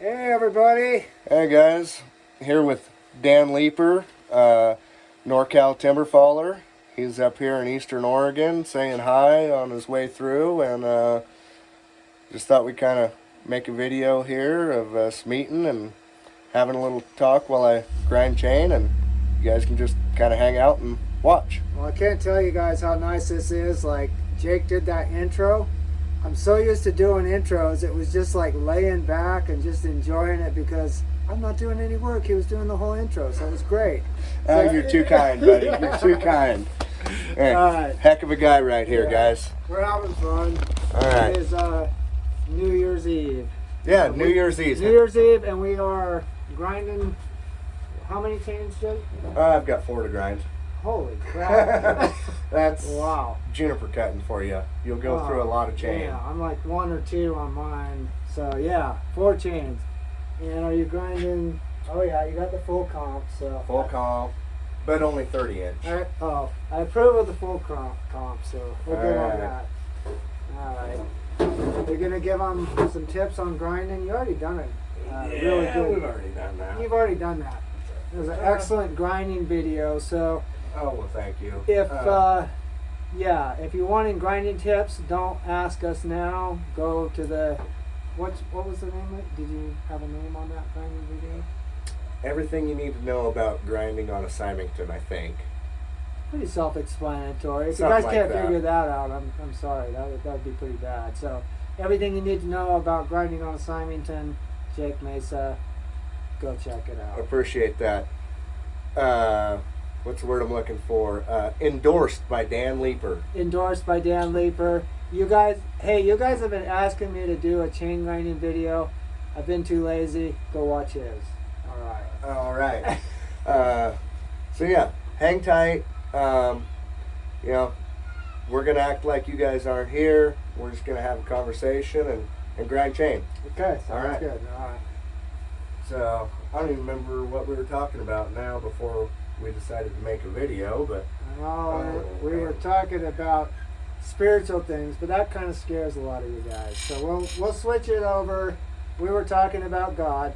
Hey everybody! Hey guys, here with Dan Leeper, NorCal Timber Faller. He's up here in Eastern Oregon saying hi on his way through, and just thought we'd kind of make a video here of us meeting and having a little talk while I grind chain, and you guys can just kind of hang out and watch. Well, I can't tell you guys how nice this is. Like, Jake did that intro. I'm so used to doing intros, it was just like laying back and just enjoying it because I'm not doing any work. He was doing the whole intro, so it was great. You're too kind, buddy. You're too kind. Hey, All right. Heck of a guy right here, guys. We're having fun. All right. It is New Year's Eve. Yeah, New Year's Eve. New Year's Eve, and we are grinding. How many chains, Jake? I've got 4 to grind. Holy crap. That's Wow. juniper cutting for you. You'll go through a lot of chain. Yeah, I'm like 1 or 2 on mine. So yeah, 4 chains. And are you grinding? Oh yeah, you got the full comp. So Full comp, but only 30 inch. I approve of the full comp. So we're good on Alright. that. All right. You're gonna give them some tips on grinding. You already done it. Really good. We've already done that. You've already done that. It was an excellent grinding video. So. Oh, well, thank you. If you want grinding tips, don't ask us now. Go to the what was the name of it? Did you have a name on that grinding video? Everything you need to know about grinding on a Symington, I think. Pretty self-explanatory. If you Something guys like can't that. figure that out, I'm sorry. That would be pretty bad. So everything you need to know about grinding on a Symington, Jake Mesa, go check it out. Appreciate that. What's the word I'm looking for? Endorsed by Dan Leeper. Endorsed by Dan Leeper. You guys have been asking me to do a chain grinding video. I've been too lazy. Go watch his. All right. So yeah, hang tight. We're gonna act like you guys aren't here. We're just gonna have a conversation and grind chain. Okay, sounds All right. good. All right. So I don't even remember what we were talking about now before we decided to make a video, but We were talking about spiritual things, but that kind of scares a lot of you guys. So we'll switch it over. We were talking about God,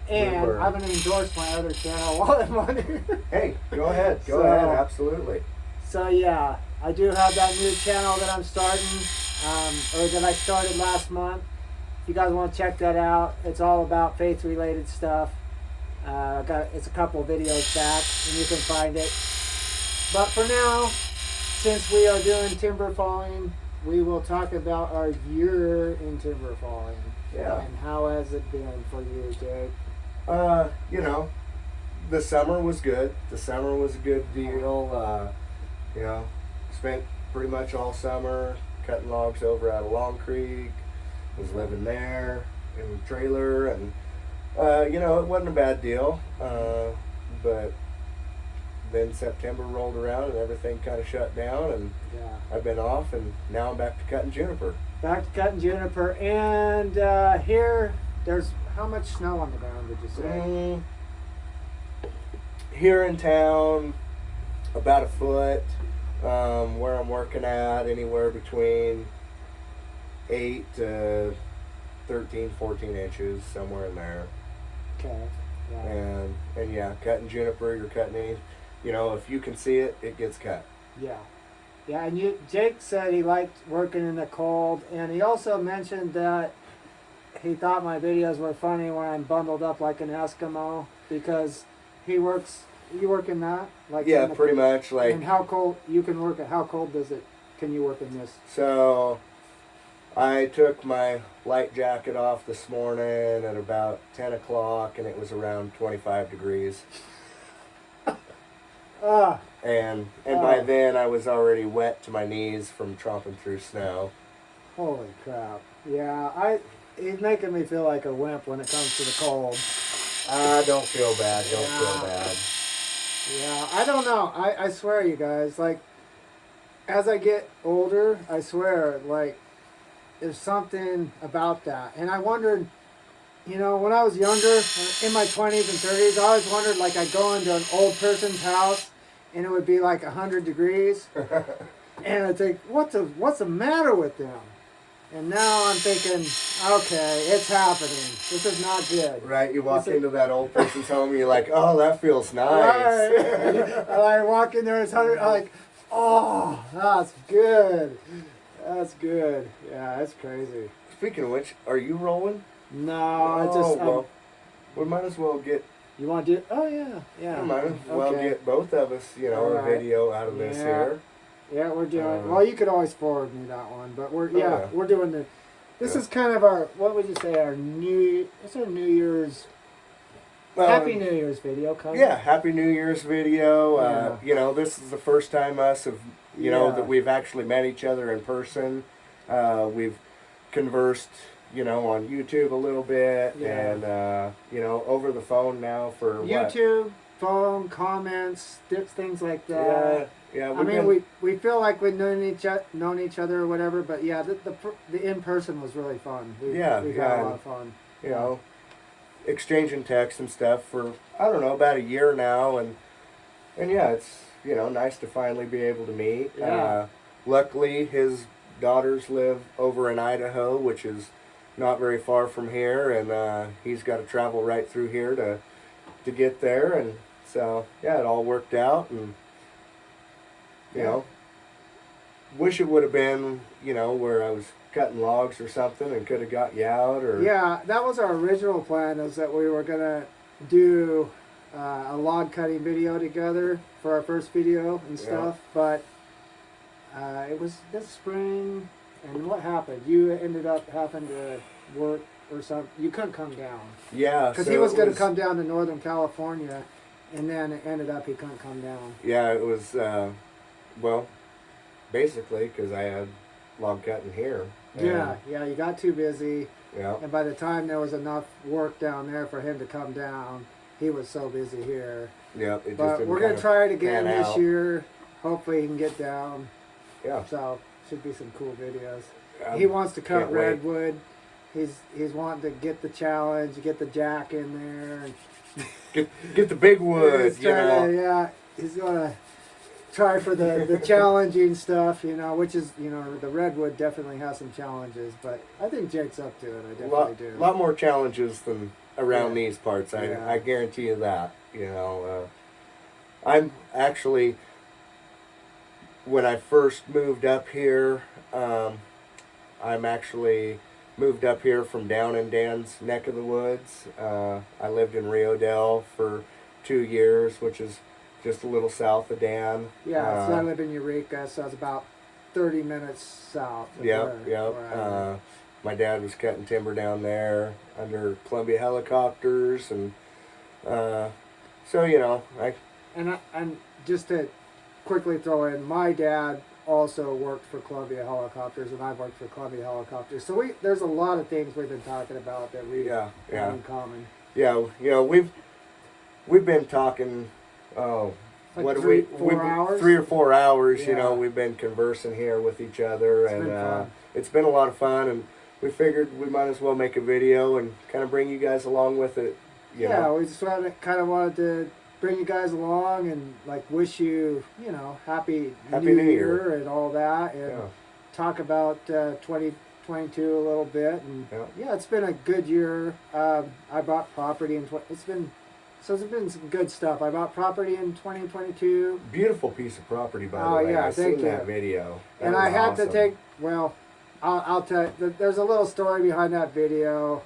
and I'm going to endorse my other channel while I'm on here. Hey, go ahead. Go ahead. Absolutely. So yeah, I do have that new channel that I'm starting, or that I started last month. If you guys want to check that out, it's all about faith-related stuff. It's a couple videos back, and you can find it. But for now, since we are doing timber falling, we will talk about our year in timber falling. Yeah. And how has it been for you, Jake? The summer was good. The summer was a good deal. Spent pretty much all summer cutting logs over out of Long Creek. Was living there in the trailer, and it wasn't a bad deal. But then September rolled around and everything kind of shut down, and I've been off, and now I'm back to cutting juniper. Back to cutting juniper, and here there's how much snow on the ground? Did you say? Here in town, about a foot. Where I'm working at, anywhere between 8 to 13, 14 inches, somewhere in there. Okay. Yeah. And yeah, cutting juniper, you're cutting any, if you can see it, it gets cut. Yeah. Yeah, and Jake said he liked working in the cold, and he also mentioned that he thought my videos were funny when I'm bundled up like an Eskimo, because you work in that? Like Yeah, pretty much. And how cold, how cold can you work in this? So I took my light jacket off this morning at about 10 o'clock, and it was around 25 degrees. And by then I was already wet to my knees from tromping through snow. Holy crap. Yeah, he's making me feel like a wimp when it comes to the cold. Don't feel bad. Don't feel bad. Yeah, I don't know. I swear, you guys, like, as I get older, I swear, like, there's something about that. And I wondered, when I was younger, in my 20s and 30s, I always wondered, like, I'd go into an old person's house, and it would be like 100 degrees. And I'd think, what's the matter with them? And now I'm thinking, okay, it's happening. This is not good. Right, you walk This is- into that old person's home and you're like, oh, that feels nice. Right. I walk in there, it's 100, I'm like, oh, that's good. That's good. Yeah, that's crazy. Speaking of which, are you rolling? No, I just, well, we might as well get, you want to do, oh yeah, yeah. we might as well Okay. get both of us, you know, a Alright. video out of this Yeah. here. Yeah, we're doing, Uh, well, you could always forward me that one, but we're, yeah. we're doing the, this Yeah. is kind of our, what would you say, it's our New Year's, Happy New Year's video, kind Yeah, of. Happy New Year's video. Yeah. You know, this is the first time us have, you know, Yeah. that we've actually met each other in person. We've conversed, you know, on YouTube a little bit, Yeah. and you know, over the phone now for what? YouTube, phone, comments, things like Yeah, that. yeah. I mean, we feel like we've known each other or whatever, but yeah, the in person was really fun. We've had a lot of fun. You know, exchanging texts and stuff for I don't know about a year now, and yeah, it's you know nice to finally be able to meet. Yeah. Luckily, his daughters live over in Idaho, which is not very far from here, and he's got to travel right through here to get there, and so yeah, it all worked out, and you know, wish it would have been you know where I was cutting logs or something and could have got you out or Yeah, that was our original plan, is that we were gonna do a log cutting video together for our first video and Yeah. stuff, but it was this spring, and what happened? You ended up having to work or something. You couldn't come down yeah, because so he was it going to come down to Northern California, and then it ended up he couldn't come down. Yeah, it was, well, basically because I had log cutting here. And, Yeah, you got too busy, Yeah. and by the time there was enough work down there for him to come down, he was so busy here. Yeah. It just But didn't we're gonna kinda try it again pan this out. year. Hopefully he can get down. Yeah. So should be some cool videos. I He wants to cut can't wait. redwood. He's wanting to get the challenge, get the jack in there. And Get the big wood, he's you know. yeah, he's gonna try for the challenging stuff, you know, which is, you know, the redwood definitely has some challenges, but I think Jake's up to it. I definitely do. Lot more challenges than around Yeah. these parts. Yeah. I guarantee you that. You know, I'm actually when I first moved up here, I'm actually moved up here from down in Dan's neck of the woods. I lived in Rio Dell for 2 years, which is just a little south of Dan. Yeah, so I live in Eureka, so it's about 30 minutes south. Of Yeah, where yeah. I live. My dad was cutting timber down there under Columbia helicopters, and so you know, And just to quickly throw in, my dad also worked for Columbia Helicopters, and I've worked for Columbia Helicopters. So there's a lot of things we've been talking about that we yeah, yeah, have in common. yeah. You know, we've been talking. Oh, Like what 4 hours? 3 or 4 hours. You Yeah. know, we've been conversing here with each other, It's and been fun. it's been a lot of fun. And we figured we might as well make a video and kind of bring you guys along with it. You Yeah, know? we just kind of wanted to bring you guys along and like wish you, you know, happy Happy New Year Year. and all that, and Yeah. talk about 2022 a little bit. And Yeah. yeah, it's been a good year. I bought property in it's been some good stuff. I bought property in 2022. Beautiful piece of property, by Oh, the way. yeah, I've thank seen that you. video. That And was I had awesome. to take, well, I'll tell you, there's a little story behind that video.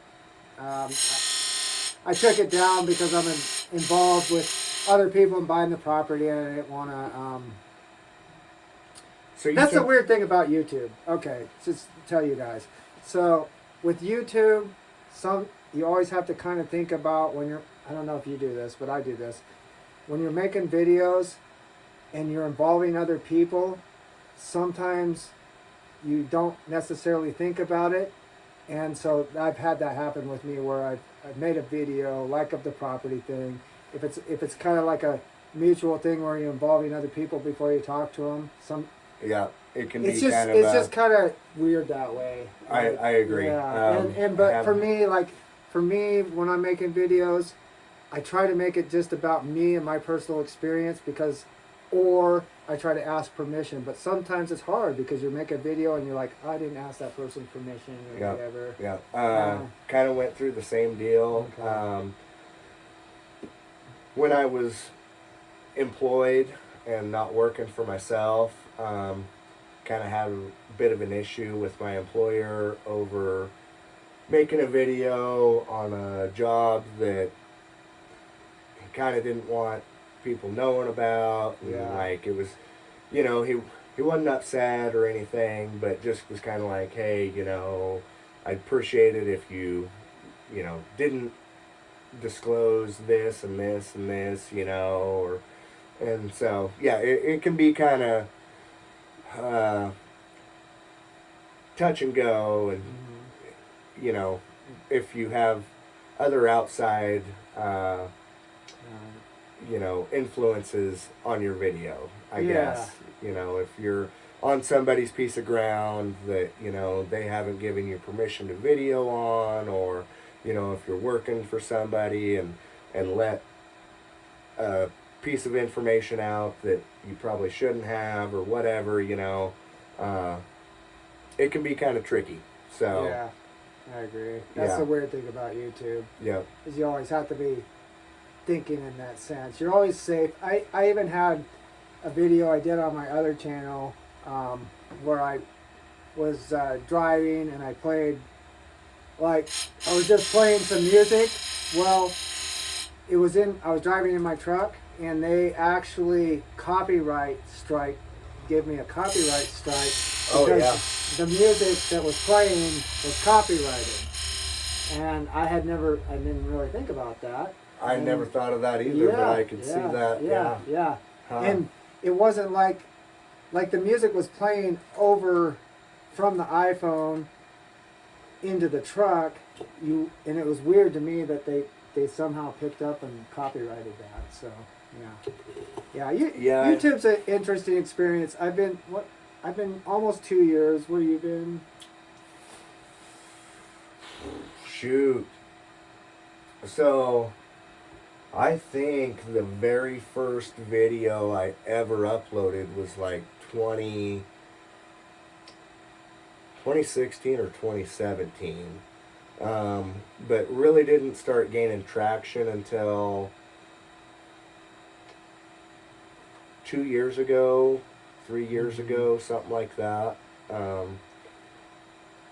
I took it down because I'm involved with other people in buying the property, and I didn't want to. So you That's the took- weird thing about YouTube. Okay, just tell you guys. So with YouTube, you always have to kind of think about when you're. I don't know if you do this, but I do this. When you're making videos and you're involving other people, sometimes you don't necessarily think about it. And so I've had that happen with me where I've made a video like of the property thing. If it's kind of like a mutual thing where you're involving other people before you talk to them, Yeah, it can it's be just kind of. it's just kind of weird that way. I agree. Yeah, but for me, when I'm making videos, I try to make it just about me and my personal experience, because or I try to ask permission. But sometimes it's hard because you make a video and you're like, oh, I didn't ask that person permission or Yeah. whatever. Yeah. Kind of went through the same deal. Okay. When I was employed and not working for myself, kind of had a bit of an issue with my employer over making a video on a job that he kind of didn't want people knowing about. And Yeah. like it was, you know, he wasn't upset or anything, but just was kind of like, hey, you know, I'd appreciate it if you know, didn't disclose this and this and this, you know, or, and so, yeah, it can be kind of touch and go, and you know, if you have other outside you know, influences on your video, I guess, you know, if you're on somebody's piece of ground that, you know, they haven't given you permission to video on, or, you know, if you're working for somebody and let a piece of information out that you probably shouldn't have or whatever, you know, it can be kind of tricky. So Yeah, I agree. That's the weird thing about YouTube. Yeah. Is you always have to be thinking in that sense. You're always safe. I even had a video I did on my other channel where I was driving and I played, like, I was just playing some music. Well, I was driving in my truck and they actually gave me a copyright strike Oh, because the music that was playing was copyrighted. And I didn't really think about that. I never thought of that either, but I could see that. Yeah. Huh. And it wasn't like the music was playing over from the iPhone into the truck. And it was weird to me that they somehow picked up and copyrighted that. So yeah. YouTube's an interesting experience. I've been almost 2 years. Where you been? Shoot. So, I think the very first video I ever uploaded was like 2016 or 2017. But really didn't start gaining traction until 2 years ago, 3 years ago, something like that.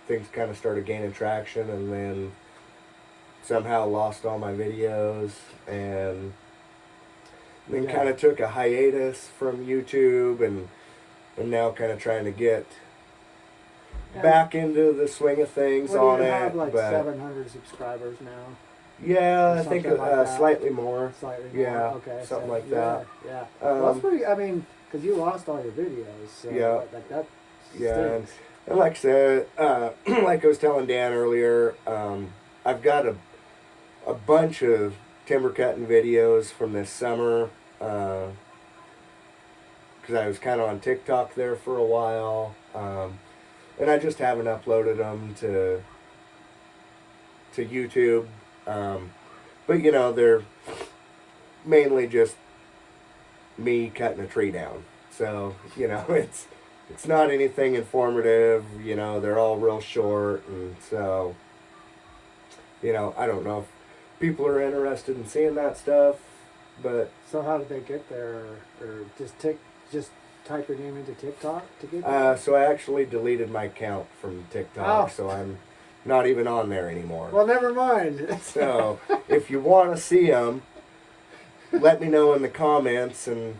Things kind of started gaining traction, and then somehow lost all my videos, and then kind of took a hiatus from YouTube, and now kind of trying to get back into the swing of things on it. You have like but 700 subscribers now. Yeah, I think like slightly more. Slightly more. Yeah, Okay. something like that. Yeah. Well, that's pretty. I mean, because you lost all your videos. So like that. Yeah, and like I said, like I was telling Dan earlier, I've got a bunch of timber cutting videos from this summer, because I was kind of on TikTok there for a while, and I just haven't uploaded them to YouTube, but you know, they're mainly just me cutting a tree down, so you know, it's not anything informative, you know, they're all real short, and so, you know, I don't know if people are interested in seeing that stuff, but... So how did they get there, or just type your name into TikTok to get there? So I actually deleted my account from TikTok, so I'm not even on there anymore. Well, never mind. So, if you want to see them, let me know in the comments, and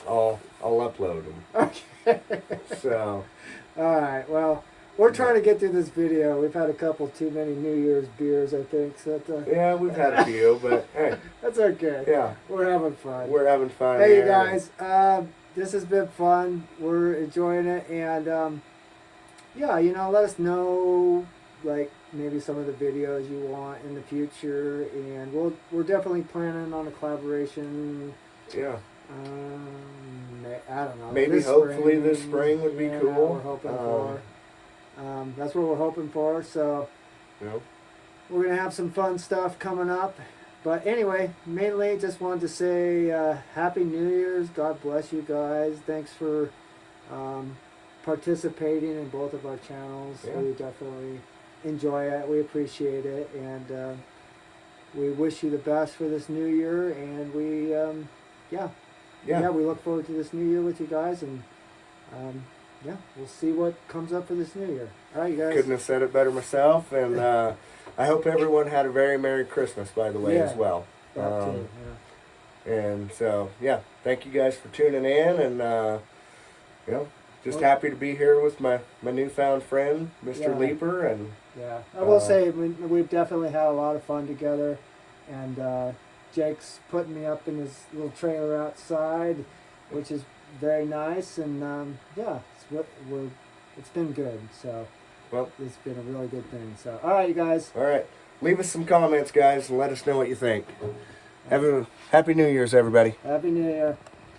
I'll upload them. Okay. So, all right. Well, we're trying to get through this video. We've had a couple too many New Year's beers, I think. So yeah, we've had a few, but hey, that's okay. Yeah, we're having fun. We're having fun. Hey, here. you guys. This has been fun. We're enjoying it, and yeah, you know, let us know like maybe some of the videos you want in the future, and we're definitely planning on a collaboration. Yeah. I don't know. Maybe hopefully this spring would be cool. We're hoping for. That's what we're hoping for. So you know, we're gonna have some fun stuff coming up, But anyway, mainly just wanted to say Happy New Year's. God bless you guys. Thanks for participating in both of our channels. Yeah. We definitely enjoy it. We appreciate it. And we wish you the best for this new year. And we, we look forward to this new year with you guys. And we'll see what comes up for this new year. All right, you guys. Couldn't have said it better myself. And I hope everyone had a very Merry Christmas, by the way, as well. That too, And so, thank you guys for tuning in. And, just happy to be here with my newfound friend, Mr. Leeper. And I will say we've definitely had a lot of fun together. And Jake's putting me up in his little trailer outside, which is very nice. And it's been good. So it's been a really good thing. So all right, you guys. All right, leave us some comments, guys, and let us know what you think. Have a Happy New Year's, everybody. Happy New Year.